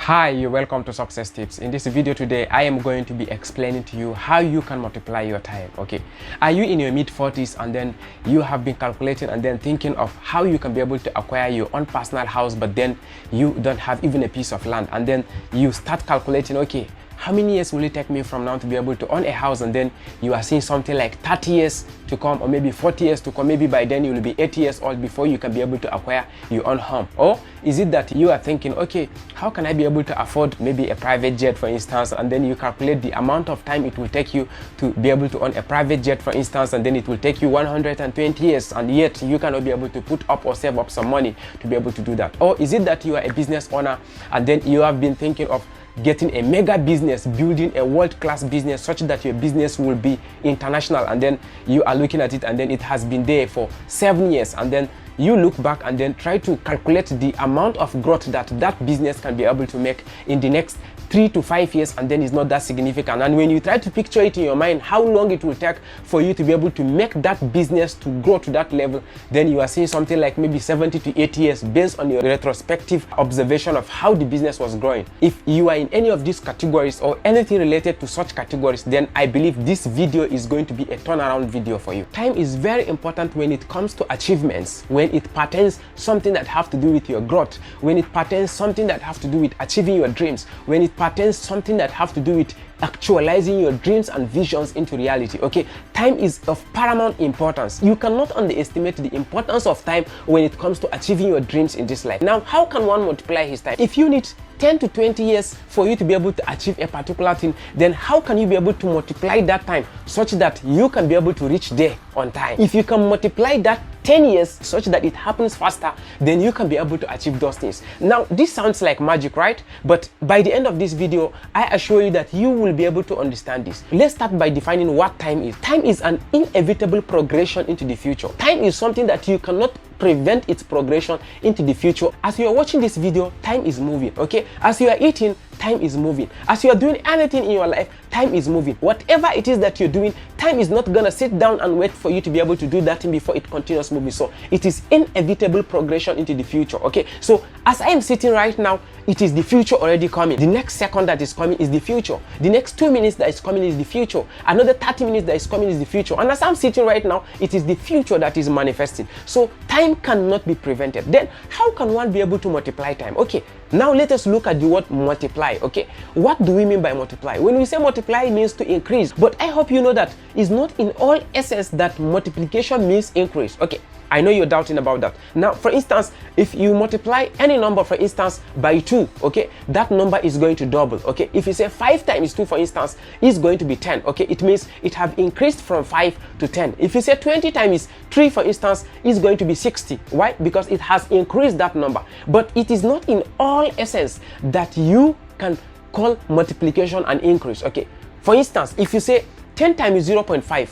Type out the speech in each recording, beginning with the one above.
Hi, you're welcome to Success Tips. In this video today, I am going to be explaining to you how you can multiply your time. Okay, are you in your mid-40s and then you have been calculating and then thinking of how you can be able to acquire your own personal house, but then you don't have even a piece of land, and then you start calculating, okay, how many years will it take me from now to be able to own a house? And then you are seeing something like 30 years to come, or maybe 40 years to come. Maybe by then you will be 80 years old before you can be able to acquire your own home. Or is it that you are thinking, okay, how can I be able to afford maybe a private jet, for instance, and then you calculate the amount of time it will take you to be able to own a private jet, for instance, and then it will take you 120 years, and yet you cannot be able to put up or save up some money to be able to do that? Or is it that you are a business owner and then you have been thinking of getting a mega business, building a world-class business such that your business will be international, and then you are looking at it and then it has been there for 7 years, and then you look back and then try to calculate the amount of growth that that business can be able to make in the next 3 to 5 years, and then it's not that significant. And when you try to picture it in your mind, how long it will take for you to be able to make that business to grow to that level, then you are seeing something like maybe 70 to 80 years based on your retrospective observation of how the business was growing. If you are in any of these categories or anything related to such categories, then I believe this video is going to be a turnaround video for you. Time is very important when it comes to achievements, when it pertains something that have to do with your growth, when it pertains something that have to do with achieving your dreams, when it pertains something that have to do with actualizing your dreams and visions into reality. Okay, time is of paramount importance. You cannot underestimate the importance of time when it comes to achieving your dreams in this life. Now, how can one multiply his time? If you need 10 to 20 years for you to be able to achieve a particular thing, then how can you be able to multiply that time such that you can be able to reach there on time? If you can multiply that 10 years such that it happens faster, then you can be able to achieve those things. Now, this sounds like magic, right? But by the end of this video, I assure you that you will be able to understand this. Let's start by defining what time is. Time is an inevitable progression into the future. Time is something that you cannot prevent its progression into the future. As you are watching this video, time is moving. Okay, as you are eating, time is moving. As you are doing anything in your life, time is moving. Whatever it is that you're doing, time is not gonna sit down and wait for you to be able to do that thing before it continues moving. So it is inevitable progression into the future. Okay, so as I am sitting right now, it is the future already coming. The next second that is coming is the future. The next 2 minutes that is coming is the future. Another 30 minutes that is coming is the future. And as I'm sitting right now, it is the future that is manifesting. So time cannot be prevented. Then how can one be able to multiply time? Okay, now let us look at the word multiply. Okay, what do we mean by multiply? When we say multiply, it means to increase, but I hope you know that it's not in all essence that multiplication means increase. Okay, I know you're doubting about that. Now, for instance, if you multiply any number, for instance, by 2, okay, that number is going to double. Okay, if you say 5 times 2, for instance, is going to be 10. Okay, it means it have increased from 5 to 10. If you say 20 times 3, for instance, is going to be 60. Why? Because it has increased that number. But it is not in all essence that you can call multiplication an increase. Okay, for instance, if you say 10 times 0.5,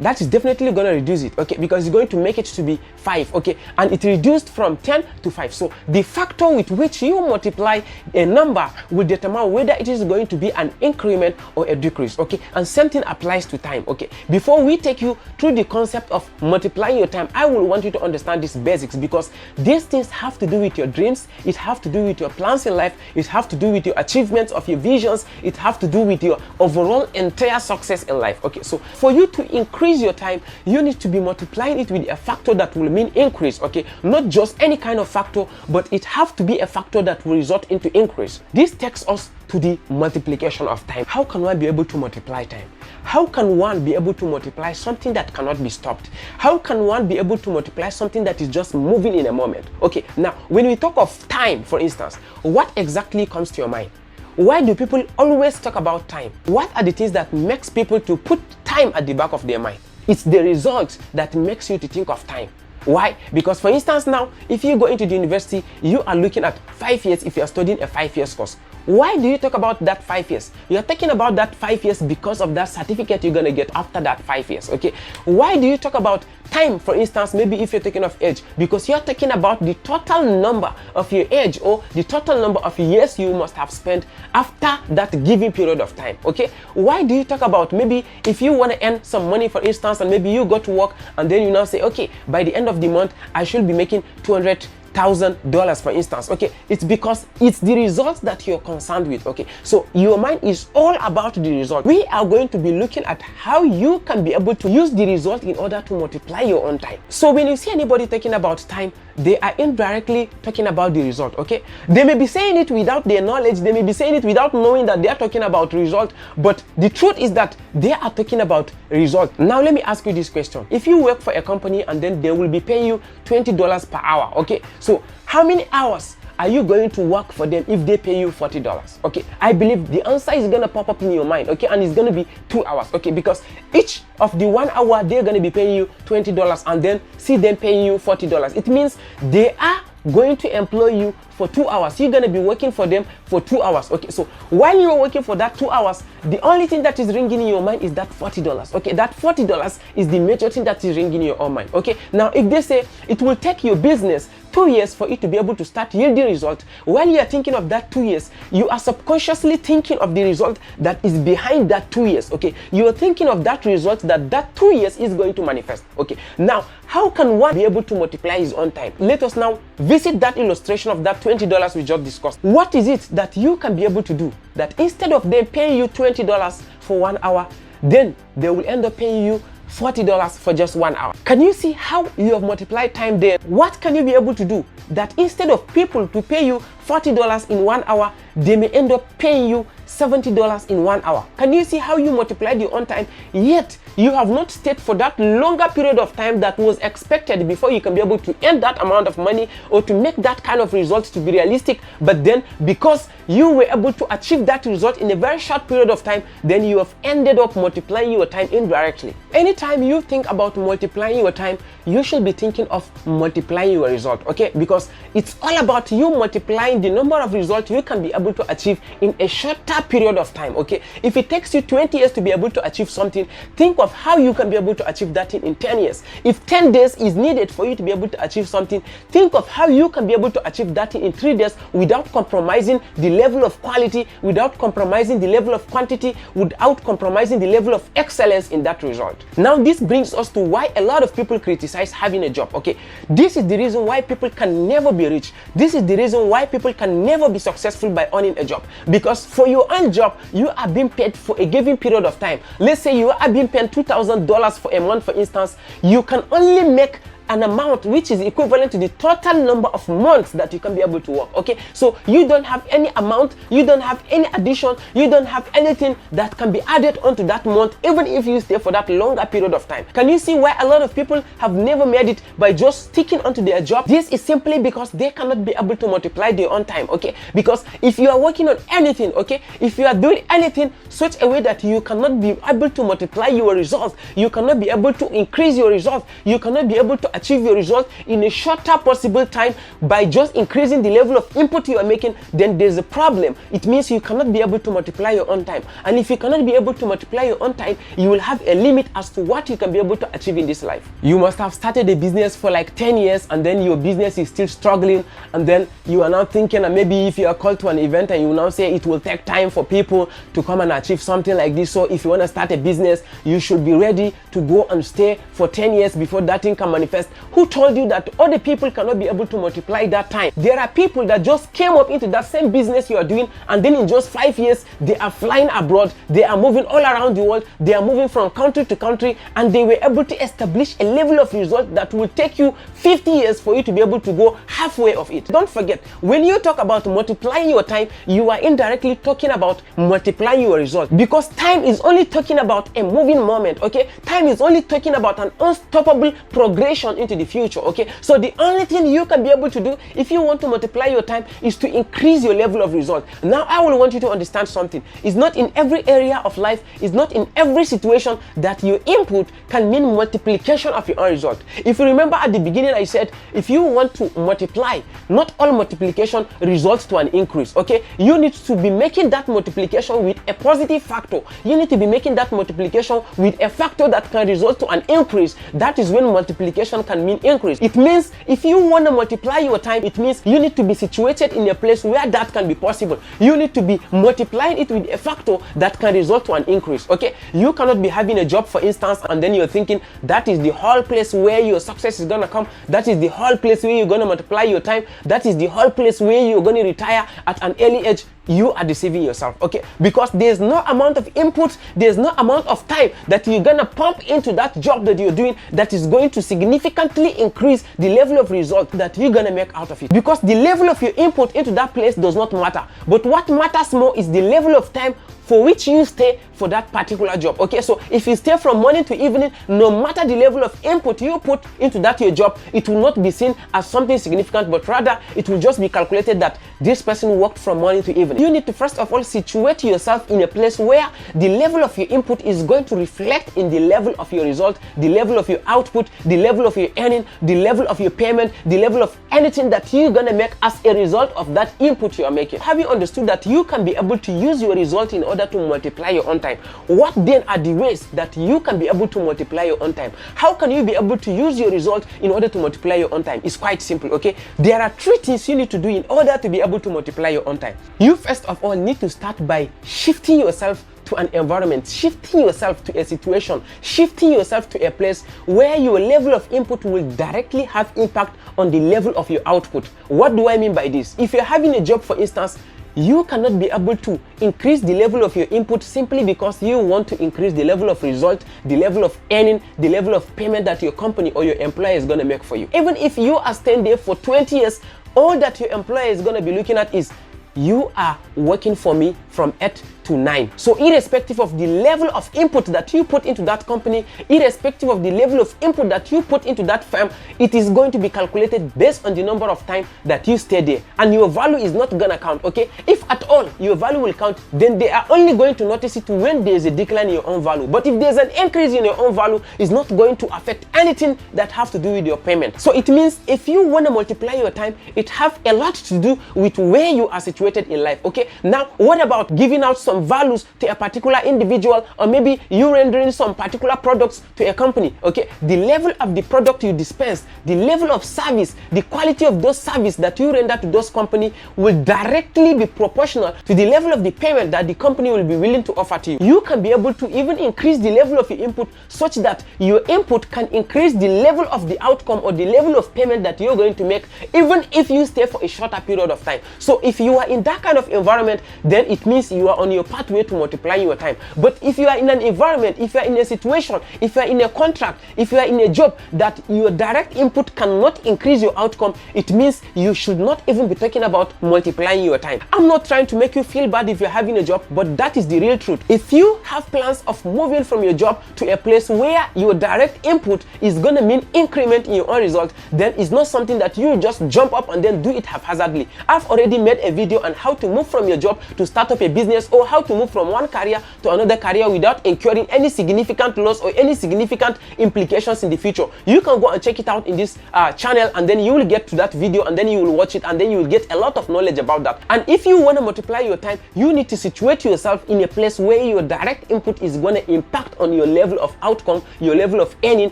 that is definitely going to reduce it, okay, because it's going to make it to be 5, okay, and it reduced from 10 to 5. So the factor with which you multiply a number will determine whether it is going to be an increment or a decrease, okay, and same thing applies to time. Okay, before we take you through the concept of multiplying your time, I will want you to understand these basics, because these things have to do with your dreams, it have to do with your plans in life, it have to do with your achievements of your visions, it have to do with your overall entire success in life. Okay, so for you to increase your time, you need to be multiplying it with a factor that will mean increase. Okay, not just any kind of factor, but it have to be a factor that will result into increase. This takes us to the multiplication of time. How can one be able to multiply time? How can one be able to multiply something that cannot be stopped? How can one be able to multiply something that is just moving in a moment? Okay, now when we talk of time, for instance, what exactly comes to your mind? Why do people always talk about time? What are the things that makes people to put time at the back of their mind? It's the result that makes you to think of time. Why? Because for instance, now if you go into the university, you are looking at 5 years if you are studying a 5 years course. Why do you talk about that 5 years? You're talking about that 5 years because of that certificate you're gonna get after that 5 years. Okay, why do you talk about time, for instance, maybe if you're talking of age? Because you're talking about the total number of your age, or the total number of years you must have spent after that given period of time. Okay, why do you talk about maybe if you want to earn some money, for instance, and maybe you go to work and then you now say, okay, by the end of the month I should be making 200 $1,000, for instance. Okay, it's because it's the results that you're concerned with. Okay, so your mind is all about the result. We are going to be looking at how you can be able to use the result in order to multiply your own time. So when you see anybody talking about time, they are indirectly talking about the result. Okay, they may be saying it without their knowledge, they may be saying it without knowing that they are talking about result, but the truth is that they are talking about result. Now let me ask you this question. If you work for a company and then they will be paying you $20 per hour, okay, so how many hours are you going to work for them if they pay you $40? Okay, I believe the answer is gonna pop up in your mind. Okay, and it's gonna be 2 hours. Okay, because each of the 1 hour they're gonna be paying you $20 and then see them paying you $40. It means they are going to employ you for 2 hours. You're going to be working for them for 2 hours. Okay, so while you're working for that 2 hours, the only thing that is ringing in your mind is that $40. Okay, that $40 is the major thing that is ringing in your own mind. Okay, now if they say it will take your business 2 years for it to be able to start yielding result, while you are thinking of that 2 years, you are subconsciously thinking of the result that is behind that 2 years. Okay, you are thinking of that result that 2 years is going to manifest. Okay, now how can one be able to multiply his own time? Let us now visit that illustration of that $20 we just discussed. What is it that you can be able to do that instead of them paying you $20 for 1 hour, then they will end up paying you $40 for just 1 hour? Can you see how you have multiplied time there? What can you be able to do that instead of people to pay you $40 in 1 hour, they may end up paying you $70 in 1 hour? Can you see how you multiplied your own time, yet you have not stayed for that longer period of time that was expected before you can be able to earn that amount of money or to make that kind of result to be realistic? But then because you were able to achieve that result in a very short period of time, then you have ended up multiplying your time indirectly. Anytime you think about multiplying your time, you should be thinking of multiplying your result. Okay, because it's all about you multiplying the number of results you can be able to achieve in a shorter period of time. Okay, if it takes you 20 years to be able to achieve something, think of how you can be able to achieve that in 10 years. If 10 days is needed for you to be able to achieve something, think of how you can be able to achieve that in 3 days without compromising the level of quality, without compromising the level of quantity, without compromising the level of excellence in that result. Now this brings us to why a lot of people criticize having a job. Okay, this is the reason why people can never be rich. This is the reason why people can never be successful by owning a job, because for your own job you are being paid for a given period of time. Let's say you are being paid $2,000 for a month, for instance. You can only make an amount which is equivalent to the total number of months that you can be able to work. Okay, so you don't have any amount, you don't have any addition, you don't have anything that can be added onto that month, even if you stay for that longer period of time. Can you see why a lot of people have never made it by just sticking onto their job? This is simply because they cannot be able to multiply their own time. Okay, because if you are working on anything, okay, if you are doing anything such a way that you cannot be able to multiply your results, you cannot be able to increase your results, you cannot be able to achieve your result in a shorter possible time by just increasing the level of input you are making, then there's a problem. It means you cannot be able to multiply your own time, and if you cannot be able to multiply your own time, you will have a limit as to what you can be able to achieve in this life. You must have started a business for like 10 years and then your business is still struggling, and then you are now thinking, and maybe if you are called to an event and you now say it will take time for people to come and achieve something like this, so if you want to start a business, you should be ready to go and stay for 10 years before that thing can manifest. Who told you that other people cannot be able to multiply that time? There are people that just came up into that same business you are doing, and then in just 5 years they are flying abroad, they are moving all around the world, they are moving from country to country, and they were able to establish a level of result that will take you 50 years for you to be able to go halfway of it. Don't forget, when you talk about multiplying your time, you are indirectly talking about multiplying your result, because time is only talking about a moving moment. Okay, time is only talking about an unstoppable progression into the future. Okay, so the only thing you can be able to do if you want to multiply your time is to increase your level of result. Now I will want you to understand something. It's not in every area of life, it's not in every situation that your input can mean multiplication of your own result. If you remember at the beginning, I said if you want to multiply, not all multiplication results to an increase. Okay, you need to be making that multiplication with a positive factor. You need to be making that multiplication with a factor that can result to an increase. That is when multiplication multiplication can mean increase. It means if you want to multiply your time, it means you need to be situated in a place where that can be possible. You need to be multiplying it with a factor that can result to an increase. Okay, you cannot be having a job, for instance, and then you're thinking that is the whole place where your success is gonna come. That is the whole place where you're gonna multiply your time. That is the whole place where you're gonna retire at an early age. You are deceiving yourself, okay? Because there's no amount of input, there's no amount of time that you're gonna pump into that job that you're doing that is going to significantly increase the level of result that you're gonna make out of it. Because the level of your input into that place does not matter. But what matters more is the level of time for which you stay for that particular job. Okay, so if you stay from morning to evening, no matter the level of input you put into that your job, it will not be seen as something significant, but rather it will just be calculated that this person worked from morning to evening. You need to first of all situate yourself in a place where the level of your input is going to reflect in the level of your result, the level of your output, the level of your earning, the level of your payment, the level of anything that you're gonna make as a result of that input you are making. Have you understood that you can be able to use your result in order to multiply your own time? What then are the ways that you can be able to multiply your own time? How can you be able to use your result in order to multiply your own time? It's quite simple, okay? There are 3 things you need to do in order to be able to multiply your own time. You first of all need to start by shifting yourself to an environment, shifting yourself to a situation, shifting yourself to a place where your level of input will directly have impact on the level of your output. What do I mean by this? If you're having a job, for instance, you cannot be able to increase the level of your input simply because you want to increase the level of result, the level of earning, the level of payment that your company or your employer is going to make for you. Even if you are staying there for 20 years, all that your employer is going to be looking at is you are working for me from 8 to 9. So irrespective of the level of input that you put into that company, irrespective of the level of input that you put into that firm, it is going to be calculated based on the number of time that you stay there, and your value is not gonna count. Okay, if at all your value will count, then they are only going to notice it when there is a decline in your own value. But if there's an increase in your own value, it's not going to affect anything that have to do with your payment. So it means if you want to multiply your time, it have a lot to do with where you are situated in life. Okay, now what about giving out some values to a particular individual, or maybe you rendering some particular products to a company? Okay, the level of the product you dispense, the level of service, the quality of those service that you render to those company will directly be proportional to the level of the payment that the company will be willing to offer to you. You can be able to even increase the level of your input such that your input can increase the level of the outcome or the level of payment that you're going to make, even if you stay for a shorter period of time. So if you are in that kind of environment, then it means you are on your pathway to multiply your time. But if you are in an environment, if you are in a situation, if you are in a contract, if you are in a job that your direct input cannot increase your outcome, it means you should not even be talking about multiplying your time. I'm not trying to make you feel bad if you're having a job, but that is the real truth. If you have plans of moving from your job to a place where your direct input is going to mean increment in your own result, then it's not something that you just jump up and then do it haphazardly. I've already made a video on how to move from your job to start up a business, or how to move from one career to another career without incurring any significant loss or any significant implications in the future. You can go and check it out in this channel, and then you will get to that video, and then you will watch it, and then you will get a lot of knowledge about that. And if you want to multiply your time, you need to situate yourself in a place where your direct input is going to impact on your level of outcome, your level of earning,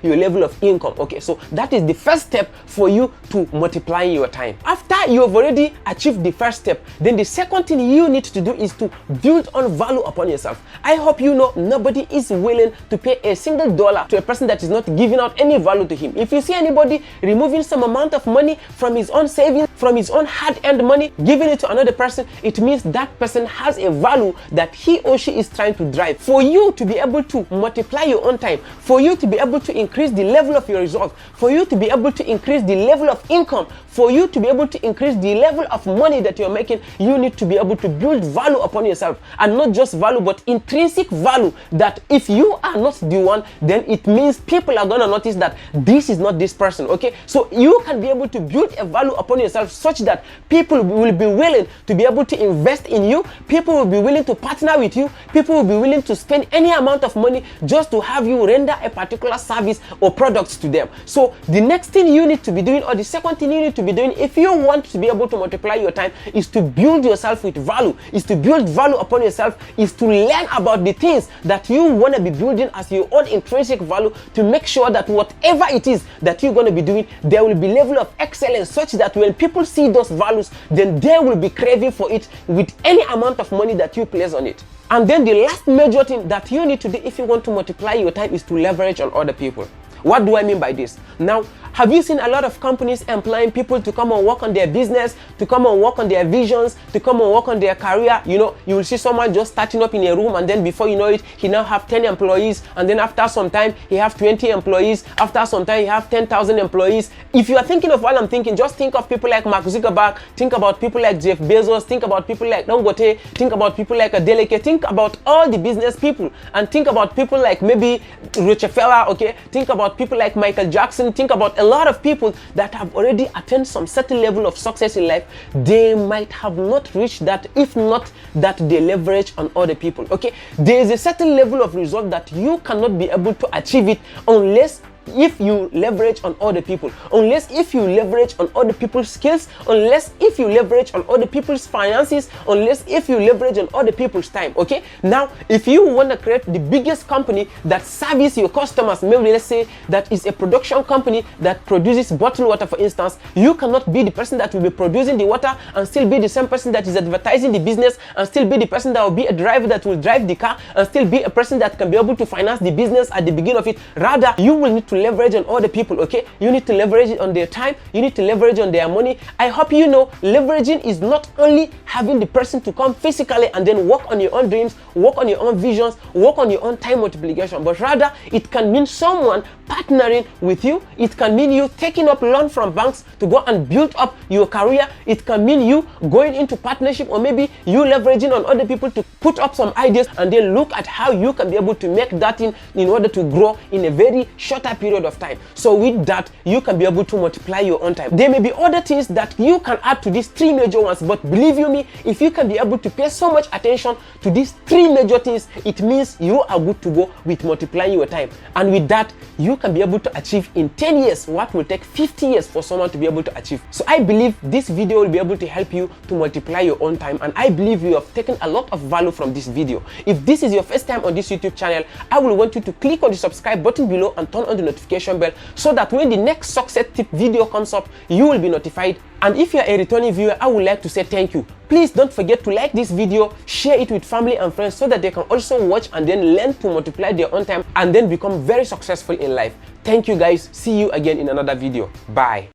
your level of income. Okay, so that is the first step for you to multiply your time. After you have already achieved the first step, then the second thing you need to do is to build on value upon yourself. I hope you know nobody is willing to pay a single dollar to a person that is not giving out any value to him. If you see anybody removing some amount of money from his own savings, from his own hard-earned money, giving it to another person, it means that person has a value that he or she is trying to drive. For you to be able to multiply your own time, for you to be able to increase the level of your results, for you to be able to increase the level of income, for you to be able to increase the level of money that you're making, you need to be able to build value upon yourself. And not just value, but intrinsic value, that if you are not the one, then it means people are going to notice that this is not this person. Okay, so you can be able to build a value upon yourself such that people will be willing to be able to invest in you, people will be willing to partner with you, people will be willing to spend any amount of money just to have you render a particular service or products to them. So the next thing you need to be doing, or the second thing you need to be doing if you want to be able to multiply your time, is to build yourself with value, is to build value upon yourself is to learn about the things that you want to be building as your own intrinsic value, to make sure that whatever it is that you're going to be doing, there will be level of excellence such that when people see those values, then they will be craving for it with any amount of money that you place on it. And then the last major thing that you need to do if you want to multiply your time is to leverage on other people. What do I mean by this? Now, have you seen a lot of companies employing people to come and work on their business, to come and work on their visions, to come and work on their career? You know, you will see someone just starting up in a room, and then before you know it, he now have 10 employees, and then after some time, he have 20 employees. After some time, he have 10,000 employees. If you are thinking of what I'm thinking, just think of people like Mark Zuckerberg, think about people like Jeff Bezos, think about people like Dangote, think about people like Adeleke, think about all the business people, and think about people like maybe Rockefeller, okay? Think about people like Michael Jackson, think about a lot of people that have already attained some certain level of success in life. They might have not reached that if not that they leverage on other people, okay? There is a certain level of result that you cannot be able to achieve it unless if you leverage on other people, unless if you leverage on other people's skills, unless if you leverage on other people's finances, unless if you leverage on other people's time, okay? Now, if you want to create the biggest company that services your customers, maybe let's say that is a production company that produces bottled water, for instance, you cannot be the person that will be producing the water and still be the same person that is advertising the business, and still be the person that will be a driver that will drive the car, and still be a person that can be able to finance the business at the beginning of it. Rather, you will need to leverage on other people, okay? You need to leverage it on their time, you need to leverage on their money. I hope you know leveraging is not only having the person to come physically and then work on your own dreams, work on your own visions, work on your own time multiplication, but rather it can mean someone partnering with you. It can mean you taking up loan from banks to go and build up your career. It can mean you going into partnership, or maybe you leveraging on other people to put up some ideas and then look at how you can be able to make that in order to grow in a very shorter period of time. So with that, you can be able to multiply your own time. There may be other things that you can add to these three major ones, but believe you me, if you can be able to pay so much attention to these three major things, it means you are good to go with multiplying your time. And with that, you can be able to achieve in 10 years what will take 50 years for someone to be able to achieve. So I believe this video will be able to help you to multiply your own time, and I believe you have taken a lot of value from this video. If this is your first time on this YouTube channel, I will want you to click on the subscribe button below and turn on the notification bell so that when the next success tip video comes up, you will be notified. And if you are a returning viewer, I would like to say thank you. Please don't forget to like this video, share it with family and friends so that they can also watch and then learn to multiply their own time and then become very successful in life. Thank you guys. See you again in another video. Bye.